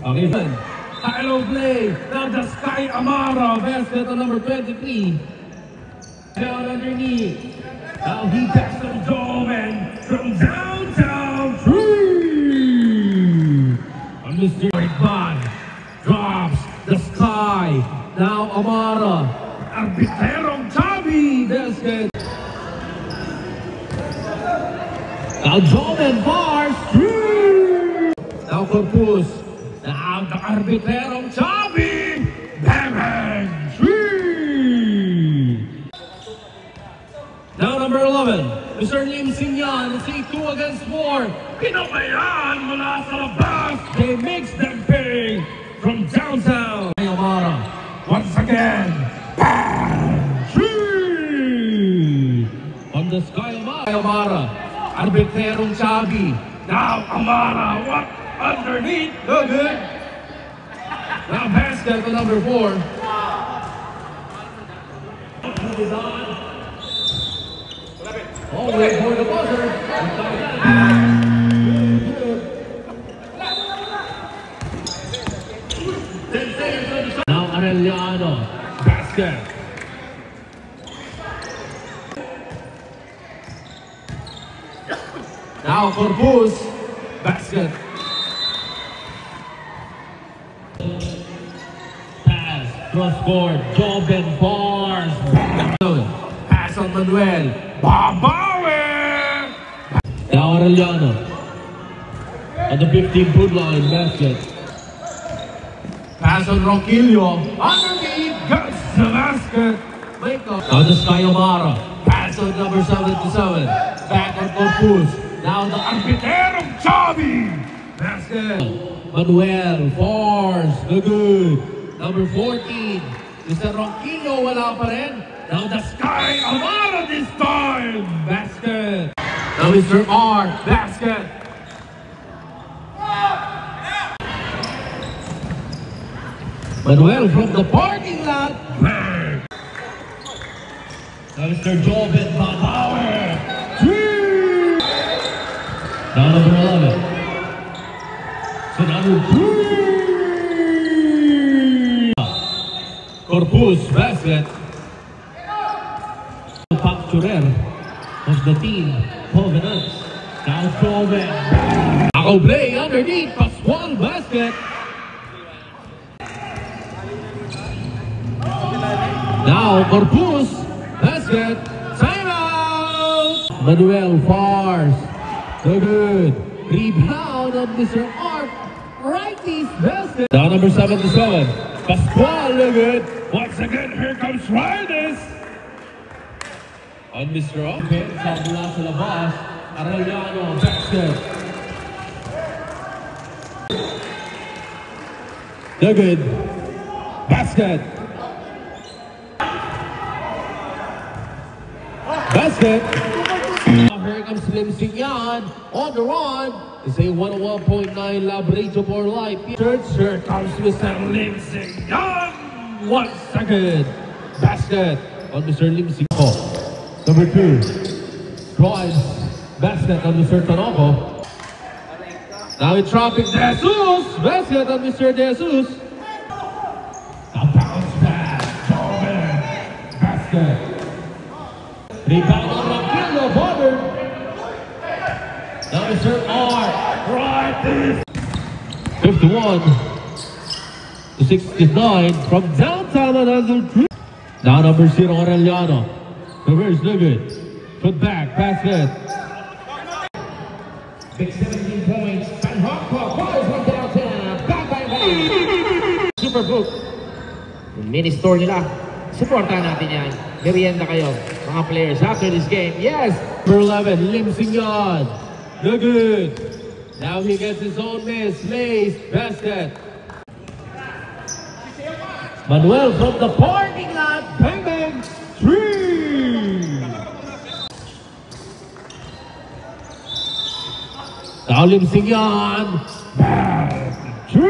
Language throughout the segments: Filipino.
Okay, then. Hello play. Now the Sky Amara. Basket on number 23. Down underneath. Now he takes some Joven from downtown. Three. And Mr. Van drops the Sky. Now Amara. Arbiterong Chabi. Basket. Now Joven bars. Three. Now Corpus. Now the Arbiterong Chabi. Bang bang. Three. Now number 11, Mr. Lim Sinyan, see 2 against 4. Pinabayan mula sa labas. They makes them pay from downtown. Amara, once again, bang! 3! On the Sky Amara, Arbiterong Chabi. Now Amara, what? Underneath, no good. Now basket to number 4. Is on. Oh, wait for the buzzer. Now Arellano, basket. Now Corpus, basket. Pass, cross court, Joven bars. Pass on Manuel. Babawi! Now Arellano on the 15-foot line, basket. Pass on Ronquillo. Underneath, gets the basket. Now the Sky Amara. Pass on number 77. Back on Corpus. Now the Arbiterong Chabi. Basket. Manuel, force, no good. Number 14. Mr. Ronquillo, wala pa rin. Now the Sky Amara this time! Basket! Now Mr. R, basket! Manuel from the parking lot! Bang! Now Mr. Joven Babawi! Now number 11. So number 3! Corpus, basket! Facturer of the team, Covenants. Now Joven. Ako play underneath, Pascual basket. Now Corpus, basket. Timeout! Manuel fars. So good. Rebound of Mr. Art. Righties basket. Now number 77. Pascual, no good. Once again, here comes Riders. On Mr. Open, sa mula sa labas, Arellano, basket. David, basket. Basket. Here comes Lim Sinyan on the run. It's a 101.9 Lab Radio for Life. Here comes Mr. Lim Sinyan. 1 second. Basket on Mr. Lim Sinyan. Number 2, drives, basket on Mr. Tanoco. Now in traffic, Jesus, basket on Mr. Jesus. A bounce pass, Joven, basket. Rebound on Ronquillo, Bobber. Now Mr. R, right this. 51 to 69 from downtown another 3. Now number 0, Arellano. Reverse, no good. Put back, basket. Big 17 points. And Hawk fires from downtown. Bang, bang, bang. Superbook. Yung mini store nila. Supportan natin yan. Merienda kayo, mga players, after this game. Yes! Number 11, Lim Sinyan. No good. Now he gets his own miss. Lace, basket. Manuel from the parking lot. Bang, bang. 3. Now Lim Sinyan. Bang. 3.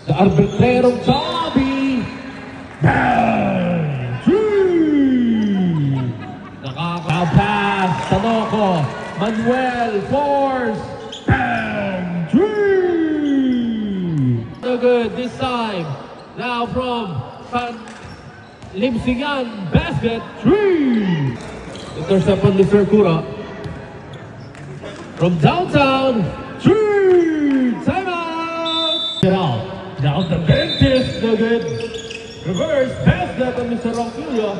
The Arbiterong Chabi. Bang. 3. Nakaka-pass. Tanoco. Manuel. Force. this time. Now from Lim Singan, basket 3. Intercept on Mr. Kura. From downtown, 3. Timeout. Get out. Down the benches. No good. Reverse basket on Mr. Ronquillo.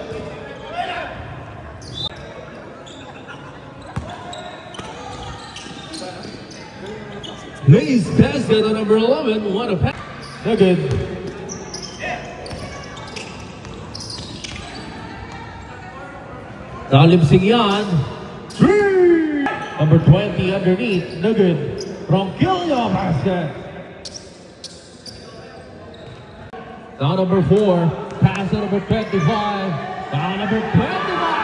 Nice basket on number 11. What a pass. No good. Lim Singan. 3. Number 20 underneath. No good. Ronquillo basket. Now number 4. Pass on number 25. Now number 25.